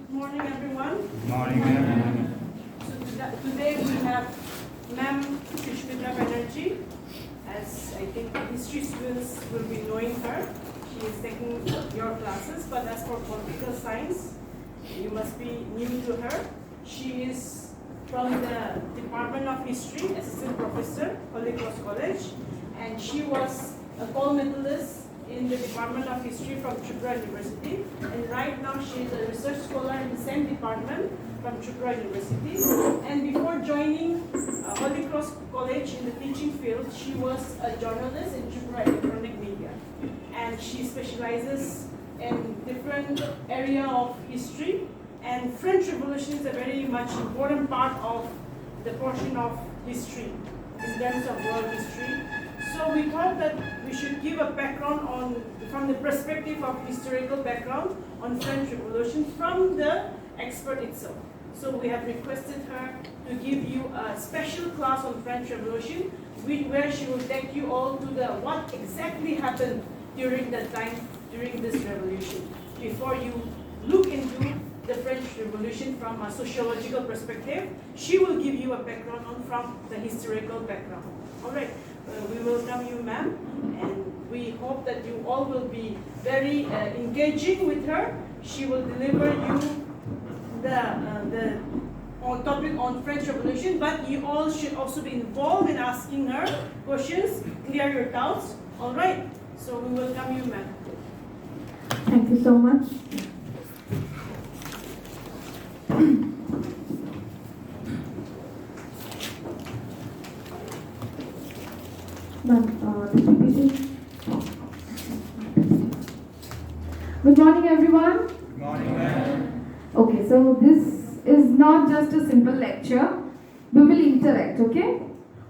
Good morning, everyone. Good morning, ma'am. So today we have Ma'am Susmita Banerjee. As I think history students will be knowing her, she is taking your classes. But as for political science, you must be new to her. She is from the Department of History, assistant professor, Holy Cross College, and she was a gold medalist in the Department of History from Tripura University, and right now she is a research scholar in the same department from Tripura University. And before joining Holy Cross College in the teaching field, she was a journalist in Tripura electronic media, and she specializes in different area of history. And French Revolution is a very much important part of the portion of history in terms of world history. So we thought that we should give a background from the perspective of historical background on French Revolution from the expert itself. So we have requested her to give you a special class on French Revolution, where she will take you all to the what exactly happened during that time, during this revolution, before you look into the French Revolution from a sociological perspective. She will give you a background from the historical background. All right. We welcome you, ma'am, and we hope that you all will be very engaging with her. She will deliver you the topic on French Revolution, but you all should also be involved in asking her questions, clear your doubts. All right, so we welcome you, ma'am. Thank you so much. Good morning, everyone. Good morning, ma'am. Okay, so this is not just a simple lecture. We will interact, okay?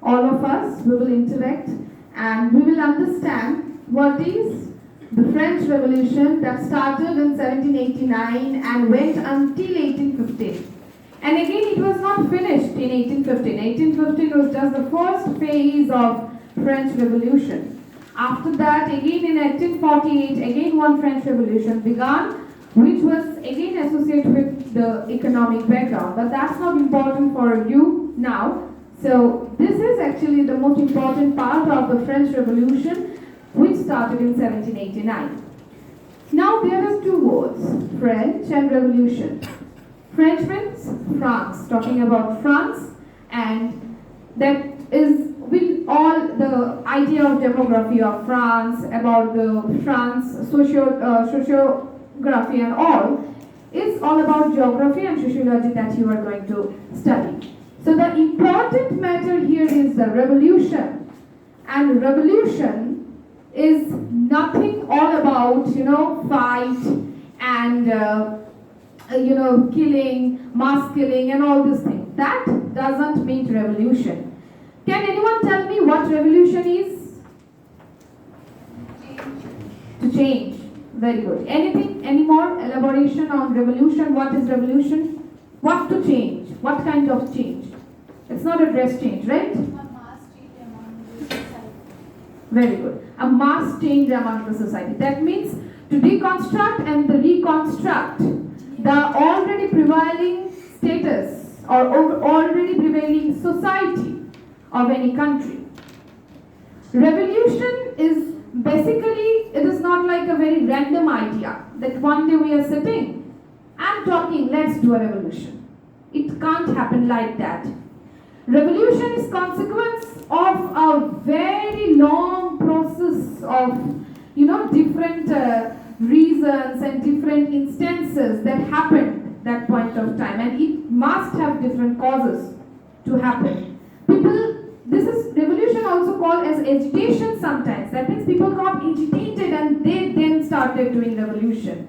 All of us, we will interact and we will understand what is the French Revolution that started in 1789 and went until 1815. And again, it was not finished in 1815. 1815 was just the first phase of French Revolution. After that, again in 1848, again one French Revolution began, which was again associated with the economic background. But that's not important for you now. So this is actually the most important part of the French Revolution, which started in 1789. Now there are two words, French and Revolution. French means France, talking about France, and that is with all the idea of demography of France, about the France sociography and all, is all about geography and sociology that you are going to study. So the important matter here is the revolution, and revolution is nothing all about fight and killing, mass killing and all these things. That doesn't mean revolution. Can anyone tell me what revolution is? To change. Very good. Anything? Any more elaboration on revolution? What is revolution? What to change? What kind of change? It's not a dress change, right? A mass change among the society. Very good. A mass change among the society. That means to deconstruct and to reconstruct the already prevailing status or already prevailing society of any country. Revolution is basically, it is not like a very random idea that one day we are sitting and talking, let's do a revolution. It can't happen like that. Revolution is consequence of a very long process of different reasons and different instances that happened that point of time, and it must have different causes to happen. This is revolution also called as agitation sometimes. That means people got agitated and they then started doing revolution.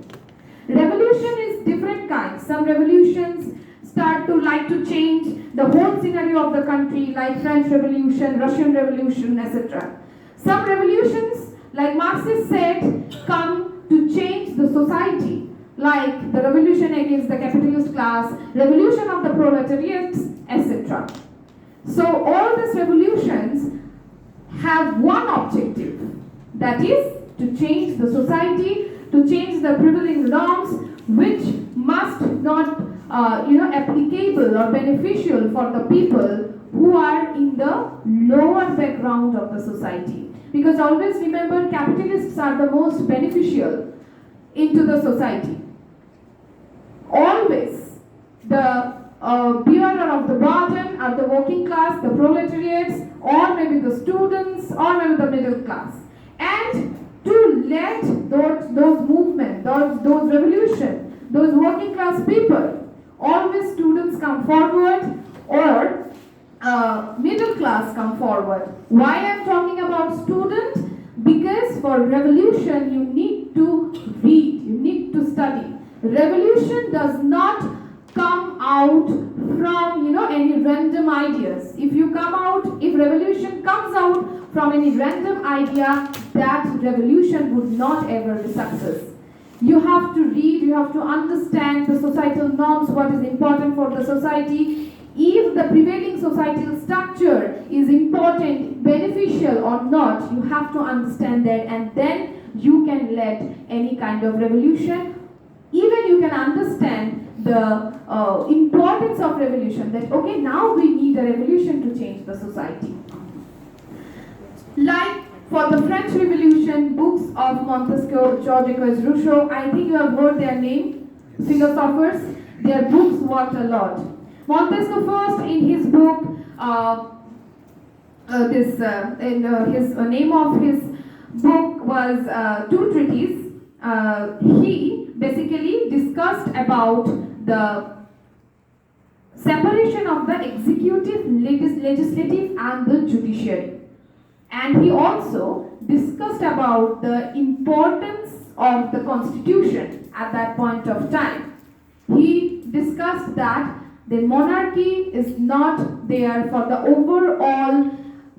Revolution is different kinds. Some revolutions start to like to change the whole scenario of the country, like French Revolution, Russian Revolution, etc. Some revolutions, like Marxists said, come to change the society, like the revolution against the capitalist class, revolution of the proletariat, etc. So all these revolutions have one objective, that is to change the society, to change the prevailing norms which must not applicable or beneficial for the people who are in the lower background of the society. Because always remember, capitalists are the most beneficial into the society. Always the bearer of the burden are the working class, the proletariats, or maybe the students, or maybe the middle class. And to let those movements, those revolution, those working class people, always students come forward or middle class come forward. Why I am talking about students? Because for revolution you need to read, you need to study. Revolution does not come out from any random ideas. If revolution comes out from any random idea, that revolution would not ever be success. You have to read, you have to understand the societal norms, what is important for the society. If the prevailing societal structure is important, beneficial or not, you have to understand that, and then you can lead any kind of revolution. Even you can understand the importance of revolution, that okay, now we need a revolution to change the society. Like for the French Revolution, books of Montesquieu, Jean-Jacques Rousseau, I think you have heard their name, philosophers. Their books worked a lot. Montesquieu first, in his book, his name of his book was Two Treatises. He basically discussed about the separation of the executive, legislative and the judiciary. And he also discussed about the importance of the constitution at that point of time. He discussed that the monarchy is not there for the overall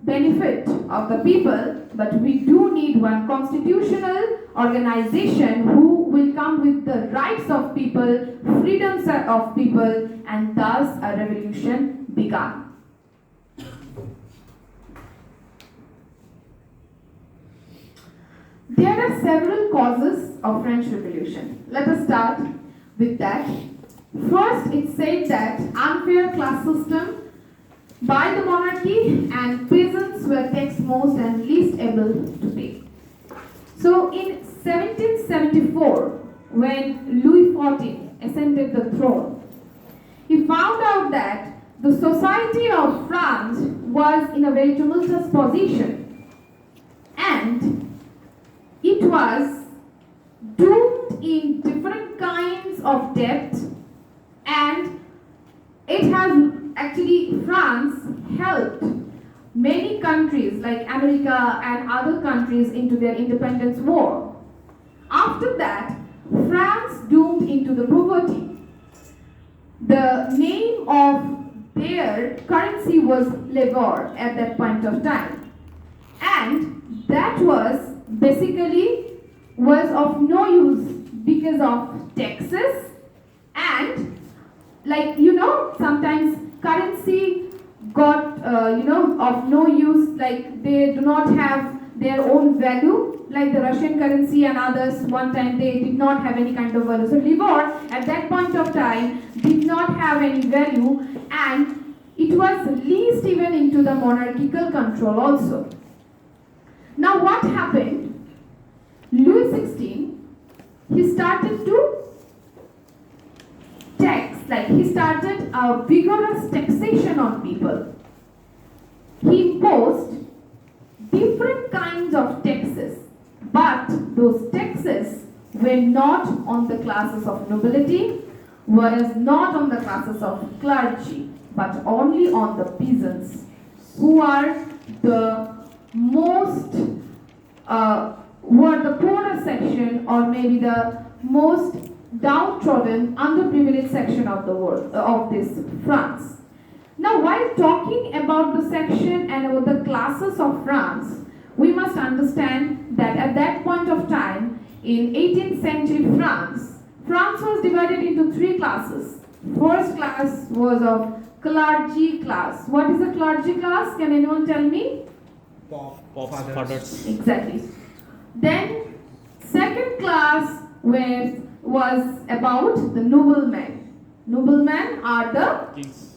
benefit of the people, but we do need one constitutional organization who will come with the rights of people, freedoms of people, and thus a revolution began. There are several causes of French Revolution. Let us start with that. First, it said that unfair class system by the monarchy, and peasants were taxed most and least able to pay. So in 1774, when Louis XIV ascended the throne, he found out that the society of France was in a very tumultuous position, and it was doomed in different kinds of debt, and it has actually, France helped many countries like America and other countries into their independence war. After that, France doomed into the poverty. The name of their currency was livre at that point of time, and that was basically was of no use because of taxes, and sometimes currency got of no use, like they do not have their own value, like the Russian currency and others. One time they did not have any kind of value. So livre at that point of time did not have any value, and it was least even into the monarchical control also. Now what happened? Louis XVI, he started to tax, like he started a vigorous taxation on people. He imposed different kinds of taxes, but those taxes were not on the classes of nobility, was not on the classes of clergy, but only on the peasants, who are the most were the poorer section, or maybe the most downtrodden, underprivileged section of the world, of this France. Now, while talking about the section and about the classes of France, we must understand that at that point of time, in 18th century France was divided into three classes. First class was of clergy class. What is a clergy class? Can anyone tell me? Fathers. Exactly. Then second class was was about the noblemen. Noblemen are the Kings.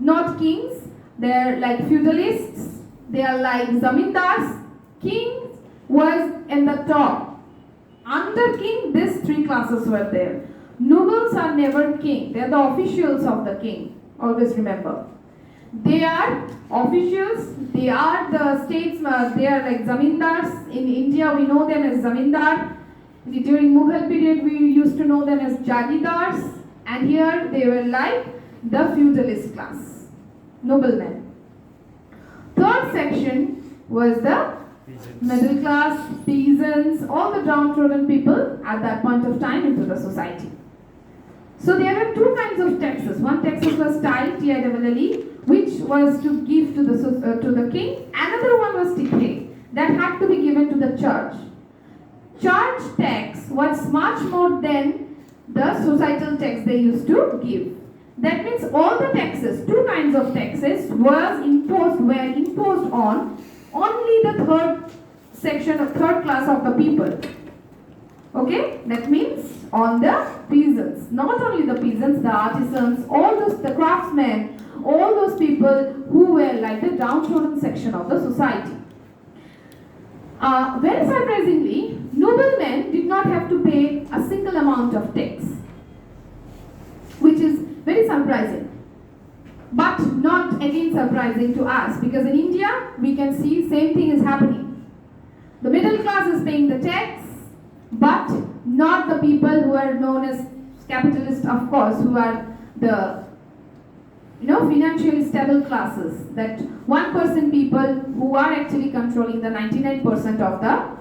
not kings, they are like feudalists, they are like zamindars. King was in the top. Under king, these three classes were there. Nobles are never king, they are the officials of the king. Always remember. They are officials, they are the statesmen, they are like zamindars. In India, we know them as zamindar. During Mughal period, we used to know them as jagidars. And here they were like the feudalist class, noblemen. Third section was the Peasants. middle class, peasants, all the downtrodden people at that point of time into the society. So there were two kinds of taxes. One taxes was tille, T-I-L-L-E, which was to give to the king. Another one was titre, that had to be given to the church. Church tax was much more than the societal tax they used to give. That means all the taxes, two kinds of taxes, were imposed on only the third section of third class of the people. Okay, that means on the peasants, not only the peasants, the artisans, all those, the craftsmen, all those people who were like the downtrodden section of the society. Very surprisingly, noblemen did not have to pay a single amount of tax, which is very surprising. But not again surprising to us, because in India we can see same thing is happening. The middle class is paying the tax, but not the people who are known as capitalists, of course, who are the financially stable classes, that 1% people who are actually controlling the 99% of the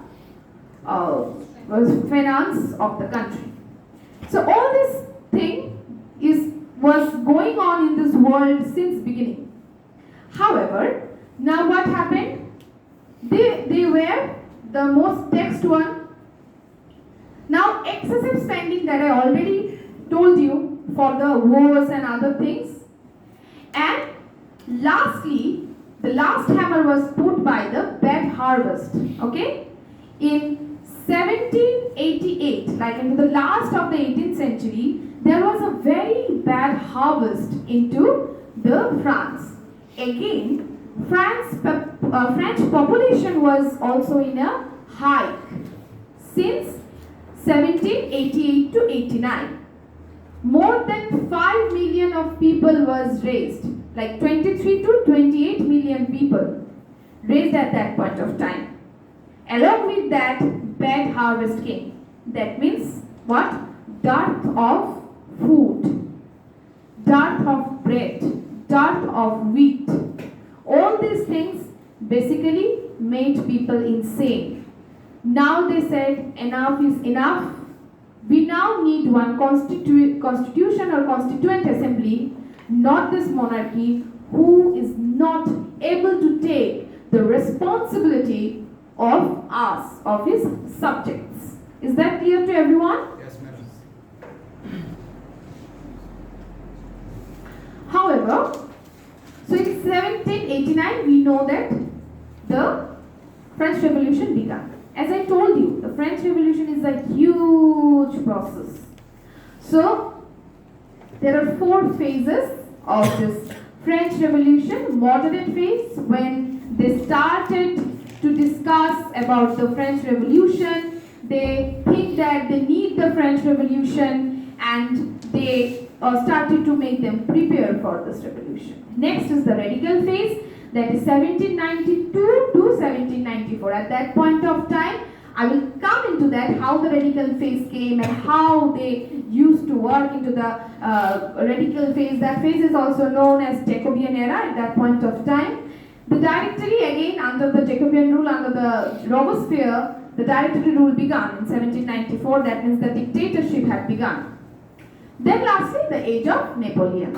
finance of the country. So all this thing was going on in this world since beginning. However, now what happened? They were the most taxed one. Now excessive spending that I already told you for the wars and other things. And lastly, the last hammer was put by the bad harvest. Okay? In 1788, like in the last of the 18th century, there was a very bad harvest into the France. Again, French population was also in a hike since 1788 to 89. More than 5 million of people was raised, like 23 to 28 million people raised at that point of time. Along with that, bad harvest came. That means what? Dearth of food, dearth of bread, dearth of wheat. All these things basically made people insane. Now they said enough is enough. We now need one constitution or constituent assembly, not this monarchy, who is not able to take the responsibility of us, of his subjects. Is that clear to everyone? Yes, madam. However, so in 1789 we know that the French Revolution began. As I told you, the French Revolution is a huge process. So there are 4 phases of this French Revolution. Moderate phase, when they started to discuss about the French Revolution, they think that they need the French Revolution, and they started to make them prepare for this revolution. Next is the radical phase, that is 1792 to 1794. At that point of time, I will come into that, how the radical phase came and how they used to work into the radical phase. That phase is also known as Jacobean era at that point of time. The Directory, again under the Jacobean rule, under the Robespierre, the Directory rule began in 1794. That means the dictatorship had begun. Then lastly, the age of Napoleon.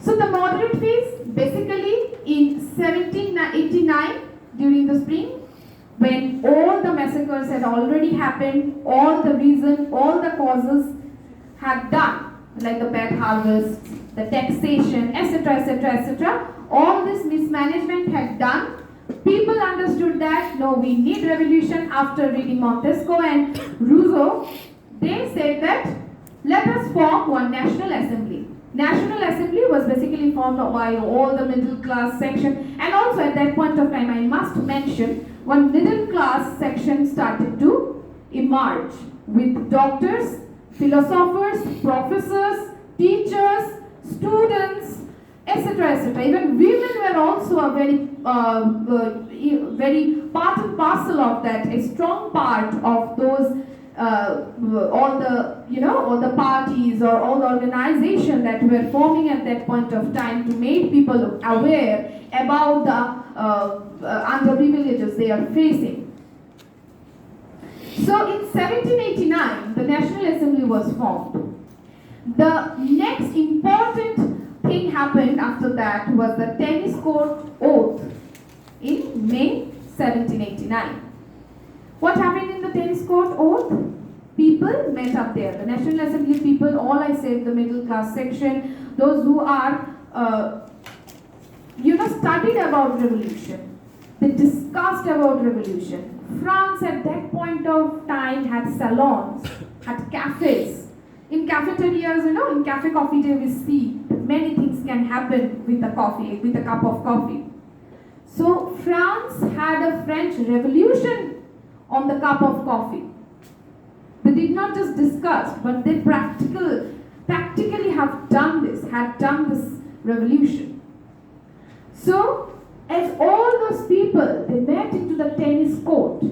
So the moderate phase, basically in 1789 during the spring, when all the massacres had already happened, all the reason, all the causes had done, like the bad harvest, the taxation, etc., etc., etc. All this mismanagement had done. People understood that no, we need revolution. After reading Montesquieu and Rousseau, they said that let us form one National Assembly. National Assembly was basically formed by all the middle class section, and also at that point of time I must mention one middle class section started to emerge with doctors, philosophers, professors, teachers, students, etc., etc. Even women were also a very part and parcel of that, a strong part of those all the parties or all the organizations that were forming at that point of time to make people aware about the underprivileges they are facing. So in 1789, the National Assembly was formed. The next important thing happened after that was the tennis court oath in May 1789. What happened in the tennis court oath? People met up there. The National Assembly people, all I said, the middle class section, those who are, studied about revolution. They discussed about revolution. France at that point of time had salons, had cafes. In cafeterias, in cafe coffee day we see many things can happen with a coffee, with a cup of coffee. So France had a French revolution on the cup of coffee. They did not just discuss, but they practically had done this revolution. So, as all those people, they met into the tennis court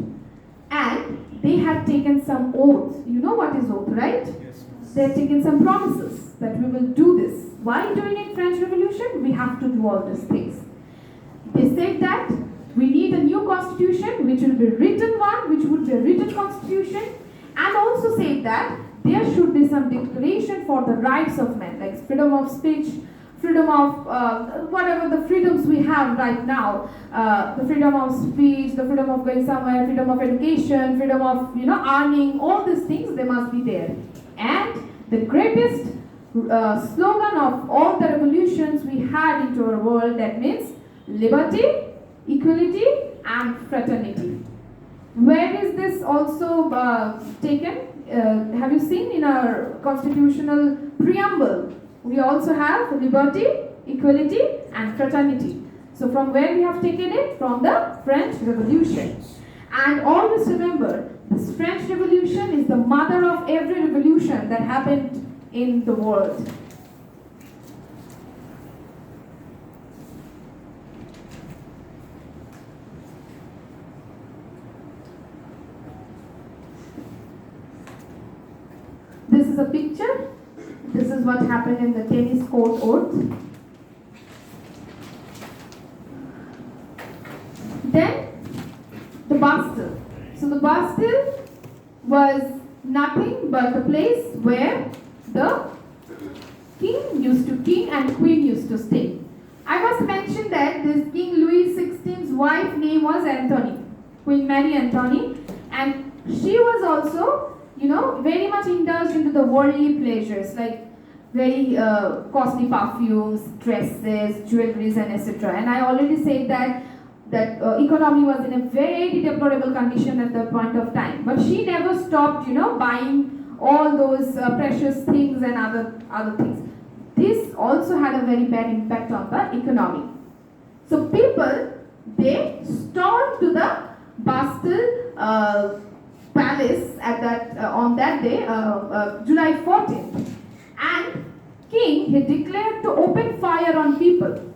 and they had taken some oaths. You know what is oath, right? Yes. They had taken some promises that we will do this. Why during a French Revolution? We have to do all these things. They said that we need a new constitution, which will be written one, which would be a written constitution, and also said that there should be some declaration for the rights of men, like freedom of speech, freedom of whatever the freedoms we have right now, the freedom of speech, the freedom of going somewhere, freedom of education, freedom of earning, all these things, they must be there. And the greatest slogan of all the revolutions we had into our world, that means liberty, equality, and fraternity. Where is this also taken? Have you seen in our constitutional preamble? We also have liberty, equality, and fraternity. So from where we have taken it? From the French Revolution. And always remember, this French Revolution is the mother of every revolution that happened in the world. This is a picture. This is what happened in the tennis court oath. Then the Bastille. So the Bastille was nothing but the place where the king and queen used to stay. I must mention that this King Louis XVI's wife name was Anthony, Queen Mary Anthony, and she was also very much indulged into the worldly pleasures, like very costly perfumes, dresses, jewelries, and etc. And I already said that economy was in a very deplorable condition at that point of time. But she never stopped, buying all those precious things and other things. This also had a very bad impact on the economy. So people, they stormed to the Bastille palace on that day, July 14th, and king, he declared to open fire on people.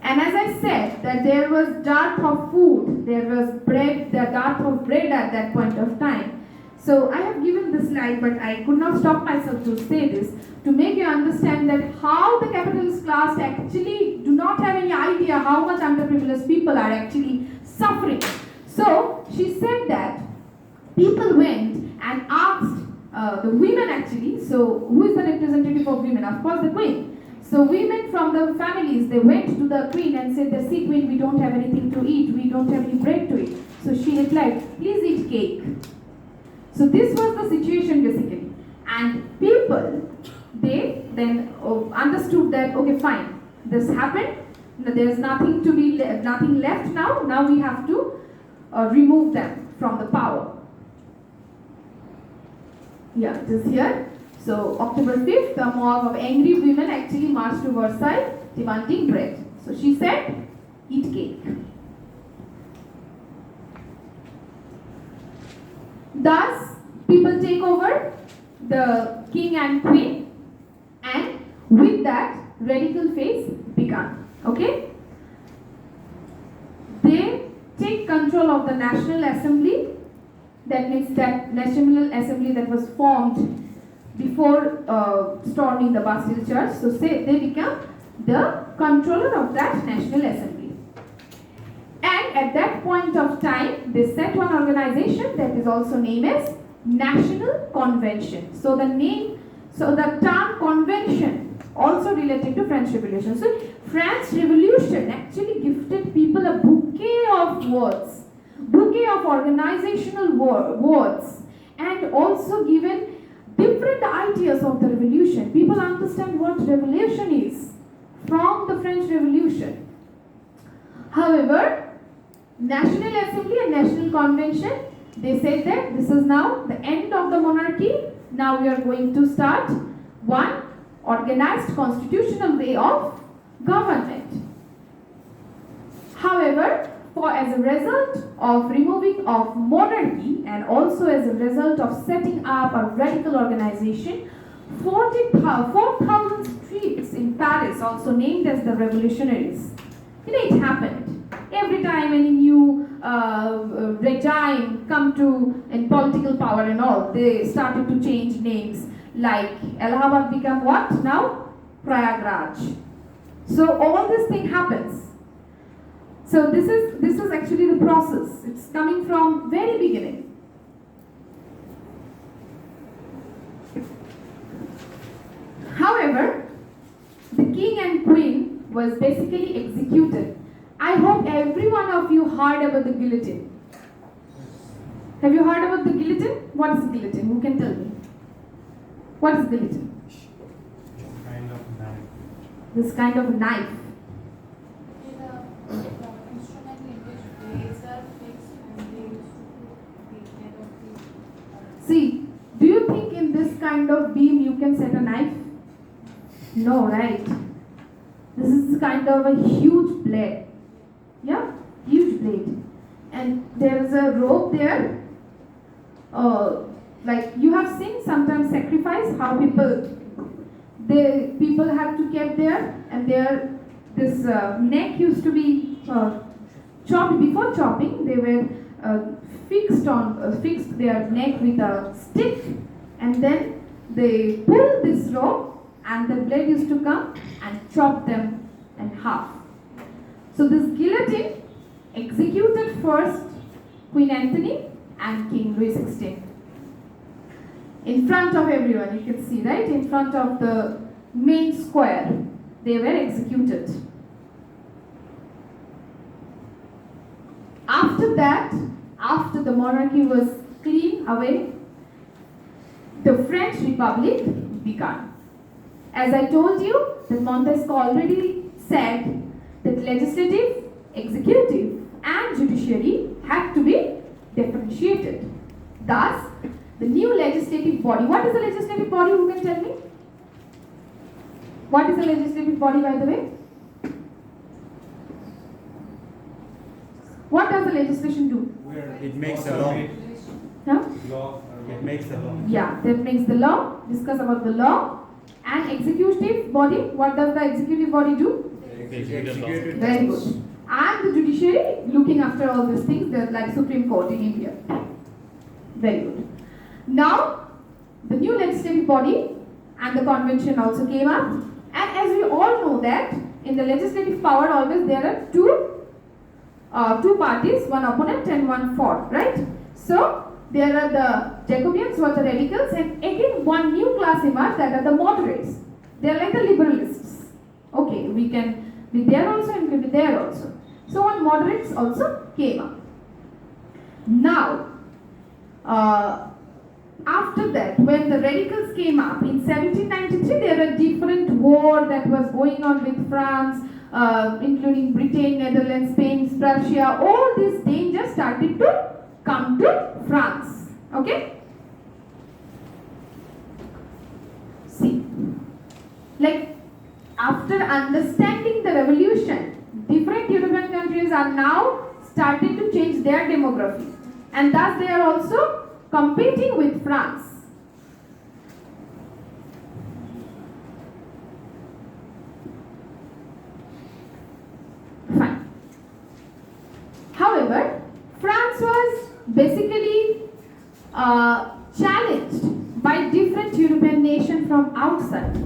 And as I said, that there was dearth of food, there was bread, the dearth of bread at that point of time. So I have given this slide, but I could not stop myself to say this, to make you understand that how the capitalist class actually do not have any idea how much underprivileged people are actually suffering. So she said that people went and asked the women actually, so who is the representative of women? Of course the queen. So women from the families, they went to the queen and said, see queen, we don't have anything to eat, we don't have any bread to eat. So she replied, please eat cake. So this was the situation basically. And people, the then understood that, okay, fine, this happened, there's nothing to be nothing left now. Now we have to remove them from the power. Yeah, it is here. So October 5th, a mob of angry women actually marched to Versailles demanding bread. So she said, eat cake. Thus, people take over the king and queen, and with that, radical phase began. Okay? They take control of the National Assembly. That means that National Assembly that was formed before storming the Bastille Church. So say they become the controller of that National Assembly. And at that point of time, they set one organization that is also named as National Convention. So the term convention also related to French Revolution. So French Revolution actually gifted people a bouquet of words, bouquet of organizational words, and also given different ideas of the revolution. People understand what revolution is from the French Revolution. However, National Assembly and National Convention, they said that this is now the end of the monarchy. Now we are going to start one organized constitutional way of government. However, as a result of removing of monarchy and also as a result of setting up a radical organization, 4,000 streets in Paris, also named as the Revolutionaries. It happened. Every time any new regime come to in political power and all, they started to change names. Like Allahabad become what now? Prayagraj. So all this thing happens. So this is actually the process. It's coming from very beginning. However, the king and queen was basically executed. I hope every one of you heard about the guillotine. Have you heard about the guillotine? What is guillotine? Who can tell me? What is guillotine? Kind of knife. This kind of knife. The instrument in which blades are fixed and they used to put the head of the See, do you think in this kind of beam you can set a knife? No, right? This is kind of a huge blade. Yeah, huge blade. And there is a rope there. Like you have seen sometimes sacrifice, how people have to keep there, and this neck used to be chopped. Before chopping, they were fixed their neck with a stick, and then they pull this rope, and the blade used to come and chop them in half. So this guillotine executed first Queen Anthony and King Louis XVI. In front of everyone, you can see, right? In front of the main square, they were executed. After that, after the monarchy was clean away, the French Republic began. As I told you, that Montesquieu already said that legislative, executive, and judiciary had to be differentiated. Thus, the new legislative body. What is the legislative body? Who can tell me? What is the legislative body, by the way? What does the legislation do? Where it makes a law. Huh? Law. It makes a law. Yeah, that makes the law, discuss about the law. And executive body, what does the executive body do? Executive. Very good. And the judiciary, looking after all these things, they're like Supreme Court in India. Very good. Now, the new legislative body and the convention also came up. And as we all know that, in the legislative power always there are two parties, one opponent and one for, right? So, there are the Jacobins who are the radicals, and again one new class emerged, that are the moderates. They are like the liberalists. Okay, we can be there also and we can be there also. So one moderates also came up. Now, after that, when the radicals came up in 1793, there are different war that was going on with France, including Britain, Netherlands, Spain, Prussia, all these dangers started to come to France. Okay? See, like after understanding the revolution, different European countries are now starting to change their demography, and thus they are also competing with France. Fine. However, France was basically challenged by different European nations from outside.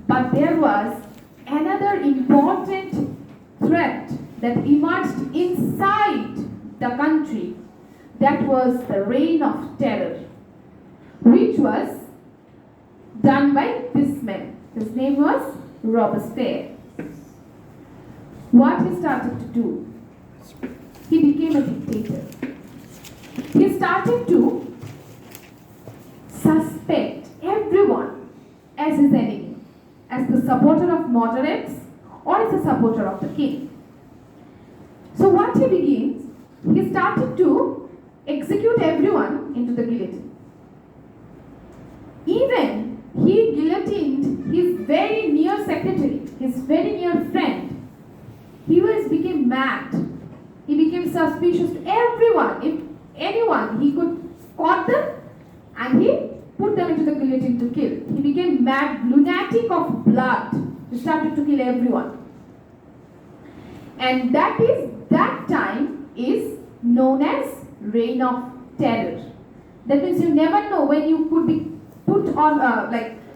But there was another important threat that emerged inside the country, that was the reign of terror, which was done by this man. His name was Robespierre. What he started to do? He became a dictator. He started to suspect everyone as his enemy, as the supporter of moderates or as a supporter of the king. So what he begins, he started to execute everyone into the guillotine. Even he guillotined his very near secretary, his very near friend. He became mad. He became suspicious to everyone. If anyone, he could spot them and he put them into the guillotine to kill. He became mad, lunatic of blood. He started to kill everyone. And that time is known as reign of terror. That means you never know when you could be put on,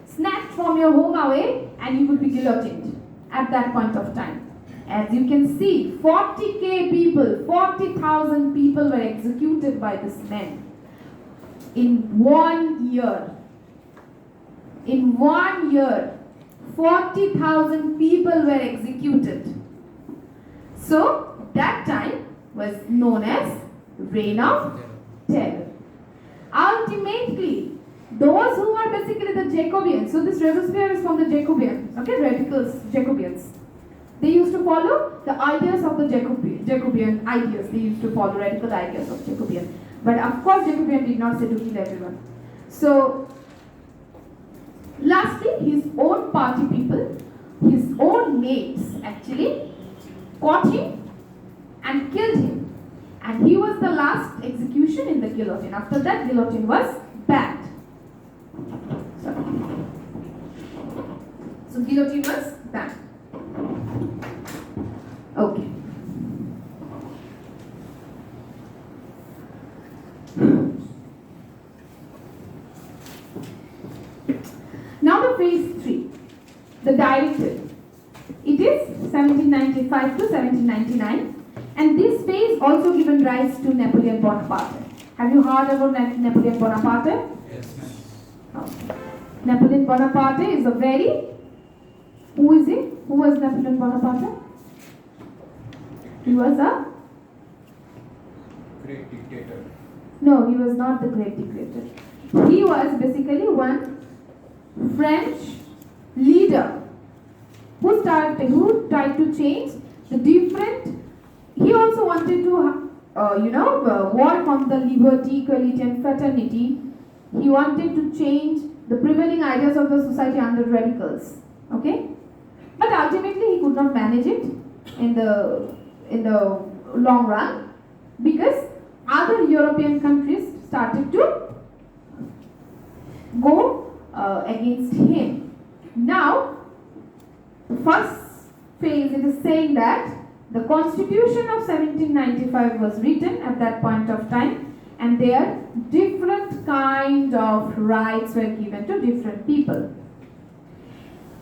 snatched from your home away and you would be guillotined at that point of time. As you can see, 40,000 people, 40,000 people were executed by this man in 1 year. In 1 year, 40,000 people were executed. So that time was known as reign of terror. Ultimately, those who are basically the Jacobians, so this Robespierre is from the Jacobians, okay, radicals, Jacobians. They used to follow the ideas of the Jacobian ideas. They used to follow radical ideas of Jacobian. But of course, Jacobian did not say to kill everyone. So, lastly, his own party people, his own mates actually caught him and killed him. And he was the last execution in the guillotine. After that, guillotine was banned. So, guillotine was banned. Okay. Now the phase 3, the directive. It is 1795 to 1799, and this phase also given rise to Napoleon Bonaparte. Have you heard about Napoleon Bonaparte? Yes, ma'am. Okay. Napoleon Bonaparte is a very, who is he? Who was Napoleon Bonaparte? He was a Great dictator. No, he was not the great dictator. He was basically one French leader who tried to change the different. He also wanted to, work on the liberty, equality, and fraternity. He wanted to change the prevailing ideas of the society under radicals. Okay, but ultimately he could not manage it in the long run, because other European countries started to go against him. Now, the first phase, it is saying that the Constitution of 1795 was written at that point of time, and there different kind of rights were given to different people.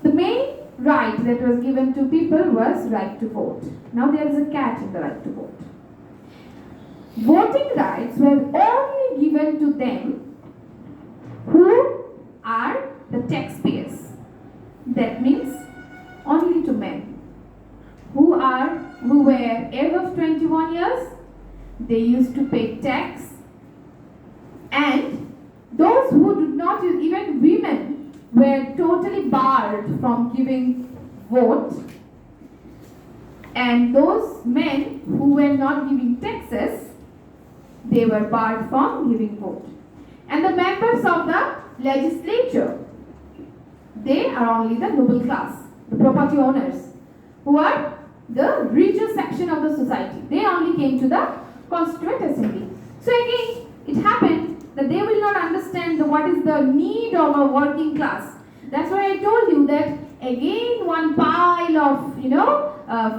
The main right that was given to people was right to vote. Now there is a catch in the right to vote. Voting rights were only given to them who are the taxpayers. That means only to men who were above 21 years. They used to pay tax, and those who did not, even women, were totally totally barred from giving vote, and those men who were not giving taxes, they were barred from giving vote. And the members of the legislature, they are only the noble class, the property owners, who are the richer section of the society. They only came to the Constituent Assembly. So again, it happened that they will not understand what is the need of a working class. That's why I told you that again one pile of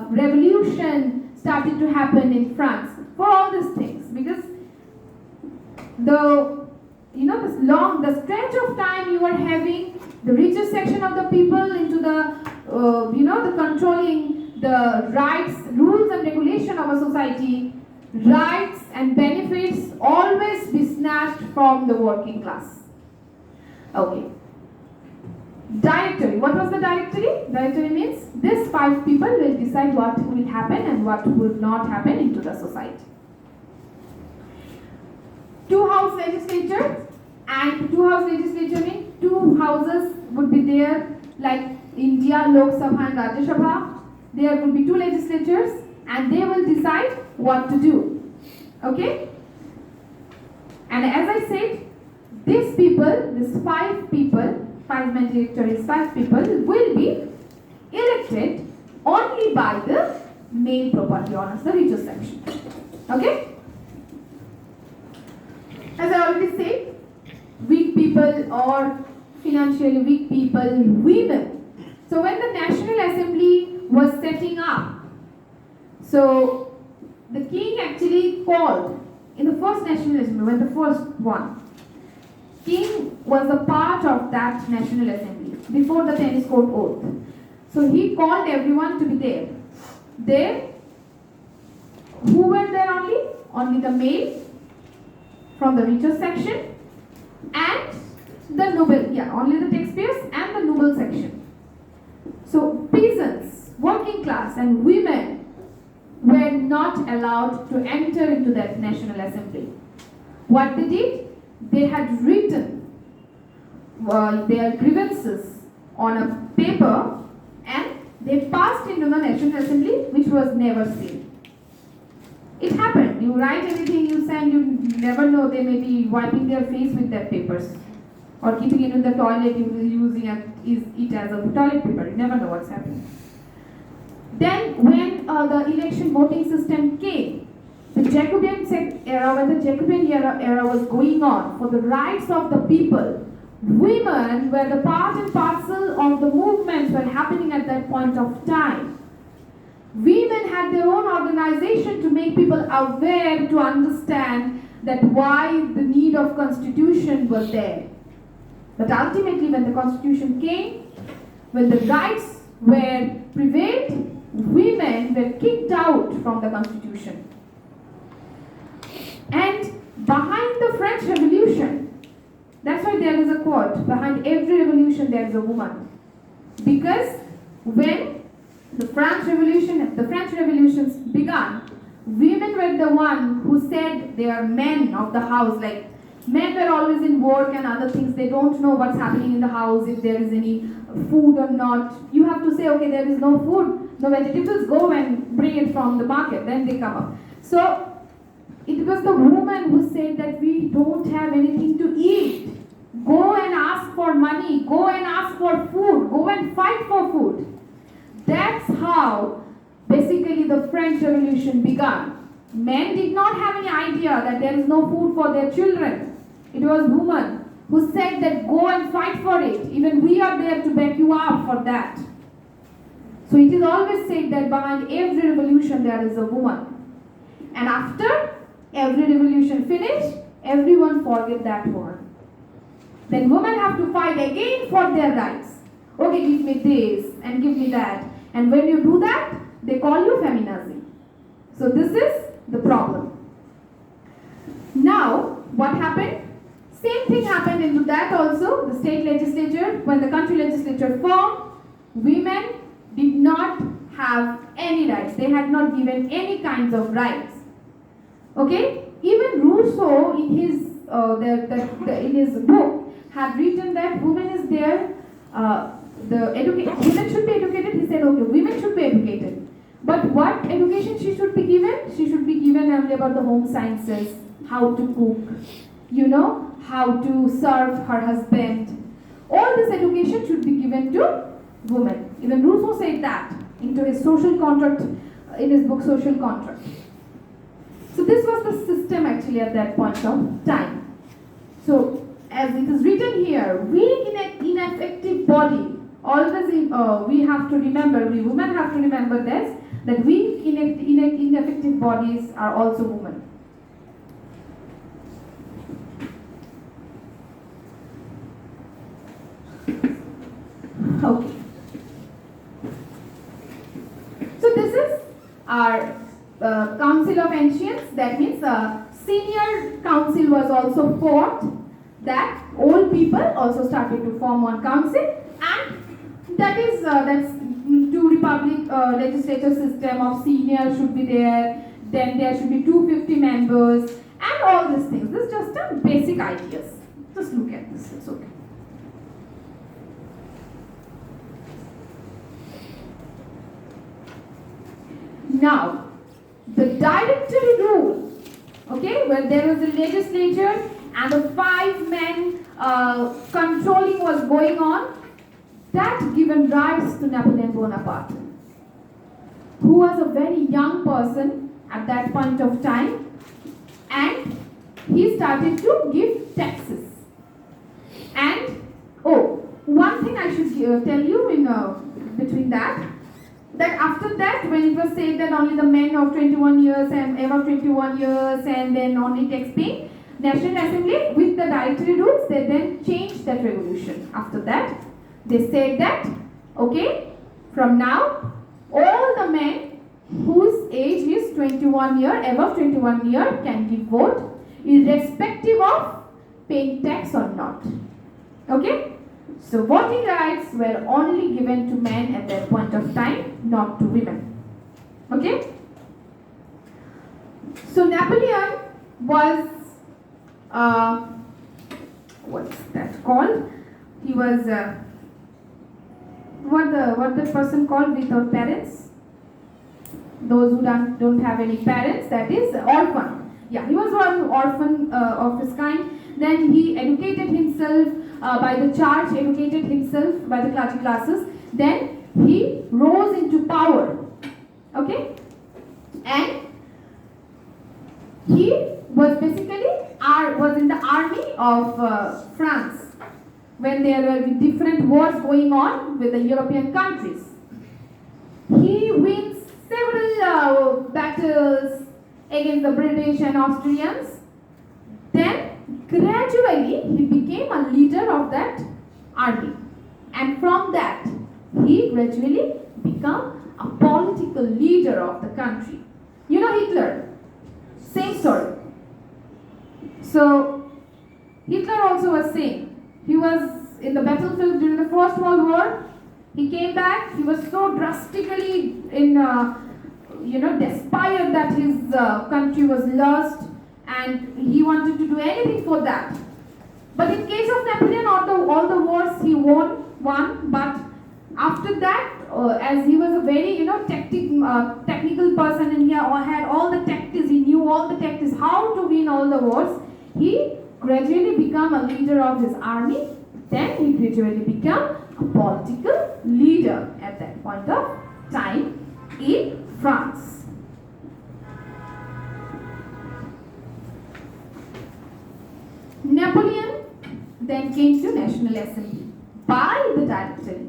revolution started to happen in France for all these things, because the stretch of time you are having the richest section of the people into the the controlling the rights, rules and regulation of a society, rights and benefits always be snatched from the working class. Okay. Directory. What was the directory? Directory means these 5 people will decide what will happen and what will not happen into the society. 2-house legislature, and 2-house legislature means 2 houses would be there, like India, Lok Sabha and Rajya Sabha. There will be 2 legislatures and they will decide what to do. Okay? And as I said, these people, these 5 people, 5-man directory is 5 people, will be elected only by the male property owners, the richer section. Okay? As I already said, weak people or financially weak people, women. So when the National Assembly was setting up, so the king actually called in the first National Assembly, when the first one, king was a part of that National Assembly before the tennis court oath. So he called everyone to be there. There, who were there only? Only the male from the richer section and the noble, only the taxpayers and the noble section. So peasants, working class and women were not allowed to enter into that National Assembly. What they did? They had written their grievances on a paper and they passed into the National Assembly, which was never seen. It happened. You write anything, you send, you never know, they may be wiping their face with that papers or keeping it in the toilet, using it as a toilet paper. You never know what's happening. Then when the election voting system came, the Jacobean era, when the Jacobean era was going on, for the rights of the people, women were the part and parcel of the movements were happening at that point of time. Women had their own organization to make people aware, to understand that why the need of constitution was there. But ultimately when the constitution came, when the rights were prevailed, women were kicked out from the constitution. And behind the French Revolution, that's why there is a quote, behind every revolution there is a woman. Because when the French revolutions began, women were the one who said they are men of the house, like men were always in work and other things, they don't know what's happening in the house, if there is any food or not. You have to say, okay, there is no food, no vegetables, go and bring it from the market, then they come up. So it was the woman who said that we don't have anything to eat. Go and ask for money, go and ask for food, go and fight for food. That's how basically the French Revolution began. Men did not have any idea that there is no food for their children. It was women who said that go and fight for it. Even we are there to back you up for that. So it is always said that behind every revolution there is a woman. And after every revolution finished, everyone forget that woman. Then women have to fight again for their rights. Okay, give me this and give me that. And when you do that, they call you feminazi. So this is the problem. Now, what happened? Same thing happened into that also. The state legislature, when the country legislature formed, women did not have any rights. They had not given any kinds of rights. Okay? Even Rousseau in his book had written that woman is there women should be educated. He said, okay, women should be educated. But what education she should be given? She should be given only about the home sciences, how to cook, how to serve her husband. All this education should be given to women. Even Rousseau said that into his social contract, in his book Social Contract. So this was the system actually at that point of time. So as it is written here, weak ineffective body, always we have to remember, we women have to remember this, that weak ineffective bodies are also women. Okay. So this is our Council of Ancients. That means senior council was also formed. That old people also started to form one council, and that's two republic legislative system of senior should be there. Then there should be 250 members and all these things. This is just a basic ideas. Just look at this. It's okay. Now, the directory rule, okay, where there was a legislature and the 5 men controlling was going on, that given rise to Napoleon Bonaparte, who was a very young person at that point of time, and he started to give taxes. And, one thing I should tell you in between that after that, when it was said that only the men of 21 years and above 21 years and then only tax paying, National Assembly with the directory rules, they then changed that resolution. After that, they said that, okay, from now, all the men whose age is 21 year, above 21 year can give vote, irrespective of paying tax or not. Okay? So voting rights were only given to men at that point of time, not to women. Okay? So Napoleon was, what's that called? He was, what the person called without parents? Those who don't have any parents, that is orphan. Yeah, he was one orphan of his kind. Then he educated himself by the church, educated himself by the clergy classes. Then he rose into power. Okay? And he was basically was in the army of France when there were different wars going on with the European countries. He wins several battles against the British and Austrians. Then gradually he became a leader of that army, and from that he gradually became a political leader of the country. You know Hitler, same story. So Hitler also was same. He was in the battlefield during the First World War. He came back. He was so drastically despaired that his country was lost, and he wanted to do anything for that. But in case of Napoleon, all the wars he won, but after that, as he was a very technical person, and he had all the tactics, he knew all the tactics, how to win all the wars, he gradually became a leader of his army. Then he gradually became a political leader at that point of time in France. Napoleon then came to National Assembly by the directory.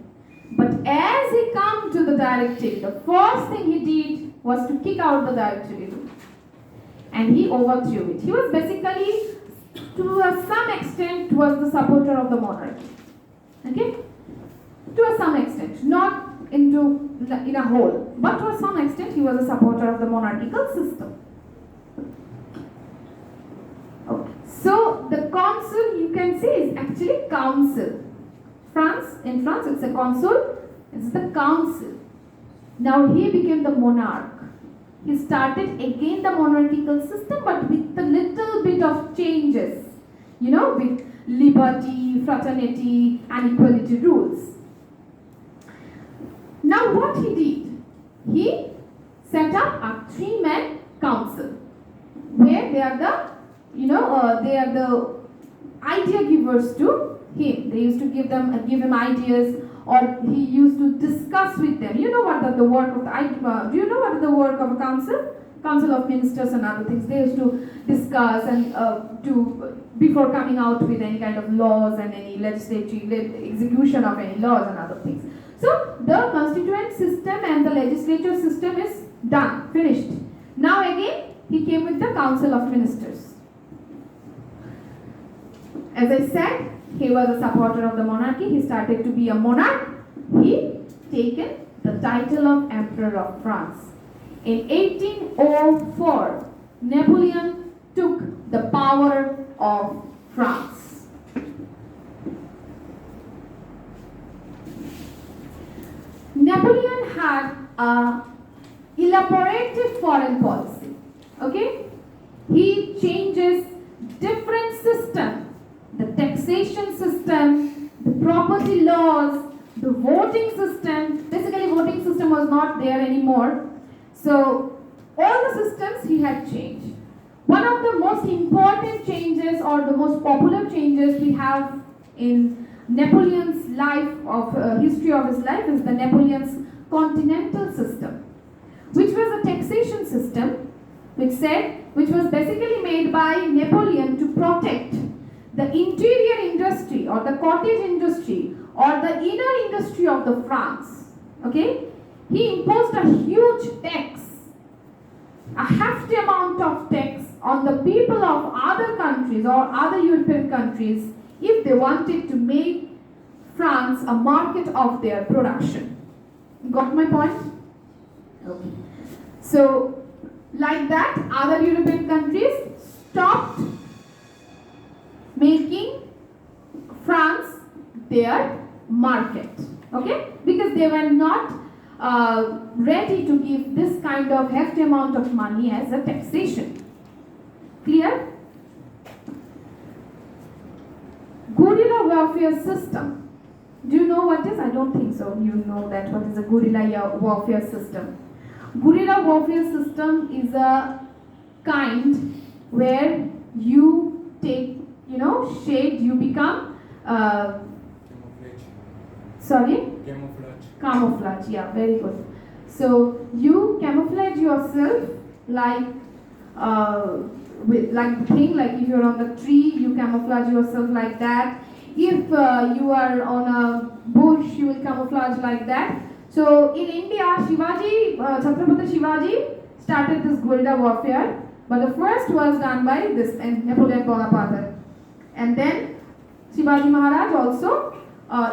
But as he came to the directory, the first thing he did was to kick out the directory rule. And he overthrew it. He was basically, to some extent, was the supporter of the monarchy. Okay? To some extent. Not in a whole. But to some extent, he was a supporter of the monarchical system. Okay. So the council, you can say, is actually council. In France, it's a consul. It's the council. Now he became the monarch. He started again the monarchical system, but with a little bit of changes. With liberty, fraternity, and equality rules. Now what he did? He set up a 3-man council where they are the idea givers to him. They used to give him ideas, or he used to discuss with them. You know what are the work of do you know what is the work of a council? Council of Ministers and other things. They used to discuss and before coming out with any kind of laws and any legislative execution of any laws and other things. So the constituent system and the legislature system is done, finished. Now again he came with the Council of Ministers. As I said, he was a supporter of the monarchy. He started to be a monarch. He taken the title of Emperor of France. In 1804, Napoleon took the power of France. Napoleon had a elaborative foreign policy. Okay? He changes different systems, the taxation system, the property laws, the voting system. Basically, voting system was not there anymore. So, all the systems he had changed. One of the most important changes, or the most popular changes we have in Napoleon's life, history of his life, is the Napoleon's continental system, which was a taxation system which was basically made by Napoleon to protect the interior industry or the cottage industry or the inner industry of the France. Okay? He imposed a huge tax, a hefty amount of tax on the people of other countries or other European countries if they wanted to make France a market of their production. Got my point? Okay. So, like that, other European countries stopped making France their market. Okay? Because they were not ready to give this kind of hefty amount of money as a taxation. Clear? Guerrilla warfare system. Do you know what is? I don't think so. You know that what is a guerrilla warfare system. Guerrilla warfare system is a kind where you take, shade, you become sorry? Camouflage, yeah, very good. So you camouflage yourself like if you're on the tree, you camouflage yourself like that. If you are on a bush, you will camouflage like that. So in India, Chhatrapati Shivaji started this guerrilla warfare, but the first was done by this Napoleon Bonaparte. And then Shivaji Maharaj also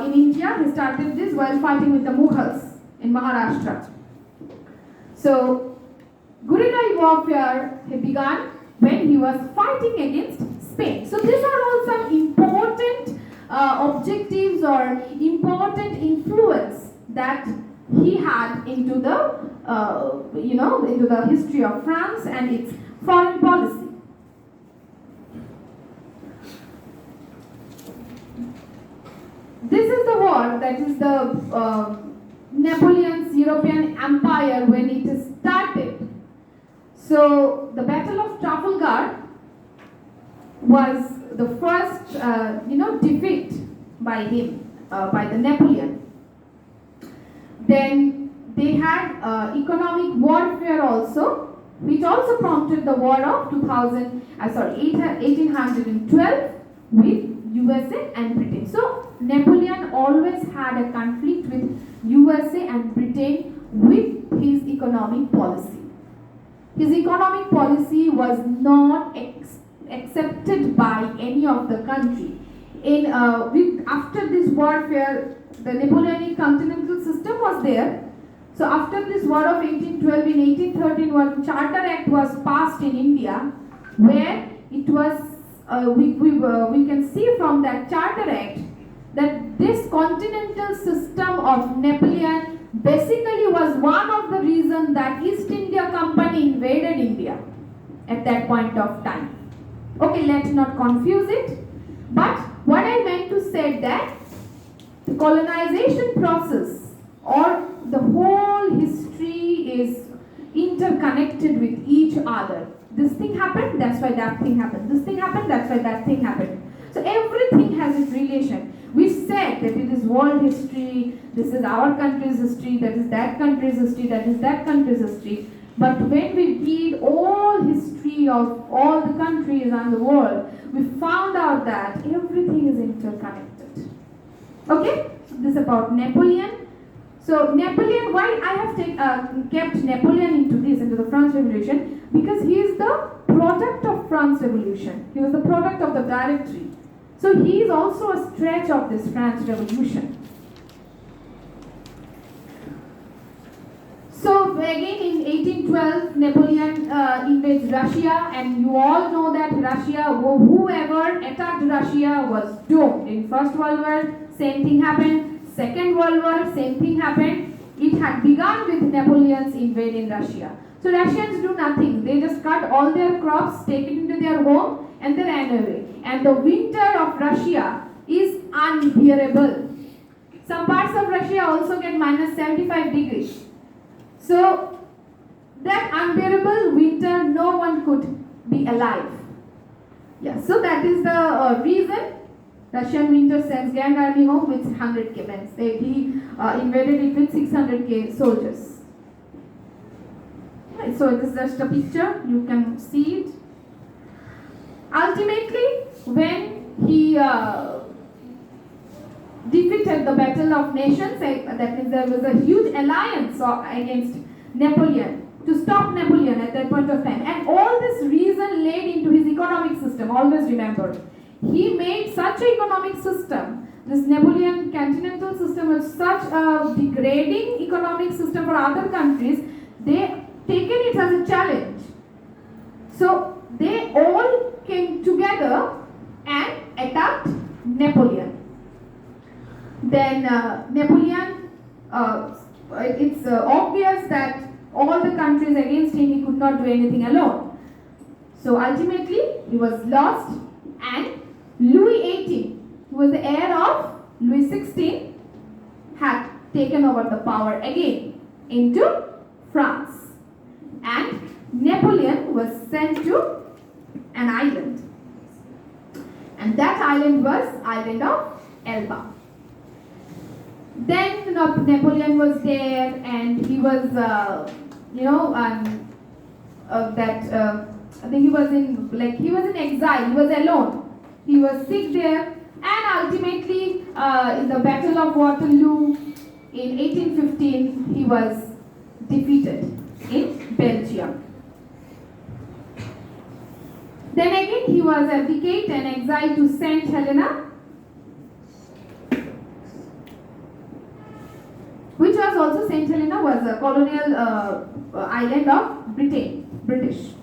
in India, he started this while fighting with the Mughals in Maharashtra. So guerrilla warfare he began when he was fighting against Spain. So these are all some important objectives or important influence that he had into the into the history of France and its foreign policy. This is the war, that is the Napoleon's European Empire when it started. So the Battle of Trafalgar was the first defeat by him, by the Napoleon. Then they had economic warfare also, which also prompted the war of 1812 with USA and Britain. So Napoleon always had a conflict with USA and Britain with his economic policy. His economic policy was not accepted by any of the country. After this warfare, the Napoleonic continental system was there. So after this war of 1812, in 1813, one Charter Act was passed in India, where it was we can see from that Charter Act that this continental system of Napoleon basically was one of the reasons that East India Company invaded India at that point of time. Okay, let's not confuse it. But what I meant to say that the colonization process or the whole thing happened, that's why that thing happened. This thing happened, that's why that thing happened. So everything has its relation. We said that it is world history, this is our country's history, that is that country's history, that is that country's history. But when we read all history of all the countries around the world, we found out that everything is interconnected. Okay? So this is about Napoleon. So Napoleon, why I have kept Napoleon into the French Revolution? Because he is the product of France Revolution. He was the product of the Directory. So he is also a stretch of this French Revolution. So again in 1812, Napoleon invades Russia, and you all know that Russia, whoever attacked Russia was doomed. In First World War, same thing happened. Second World War, same thing happened. It had begun with Napoleon's invading Russia. So Russians do nothing. They just cut all their crops, take it into their home, and they ran away. And the winter of Russia is unbearable. Some parts of Russia also get minus 75 degrees. So that unbearable winter, no one could be alive. Yeah, so that is the reason Russian winter sends Grand Army home with 100k men. He invaded it with 600k soldiers. Right, so this is just a picture, you can see it. Ultimately, when he defeated the Battle of Nations, that means there was a huge alliance against Napoleon to stop Napoleon at that point of time. And all this reason laid into his economic system, always remember. He made such an economic system, this Napoleon continental system was such a degrading economic system for other countries, they taken it as a challenge. So they all came together and attacked Napoleon. Then Napoleon, it's obvious that all the countries against him, he could not do anything alone. So ultimately, he was lost, and Louis XVIII, who was the heir of Louis XVI, had taken over the power again into France. And Napoleon was sent to an island. And that island was island of Elba. Then Napoleon was there, and he was, I think he was in exile. He was alone. He was sick there, and ultimately, in the Battle of Waterloo in 1815, he was defeated in Belgium. Then again, he was abdicated and exiled to St. Helena, which was also St. Helena was a colonial island of British.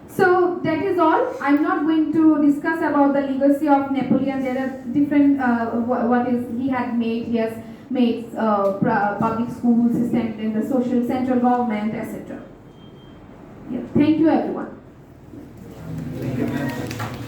So that is all. I'm not going to discuss about the legacy of Napoleon. There are different what is he had made. He has made public schools, assistant in the social central government, etc. Yeah. Thank you, everyone. Thank you, ma'am.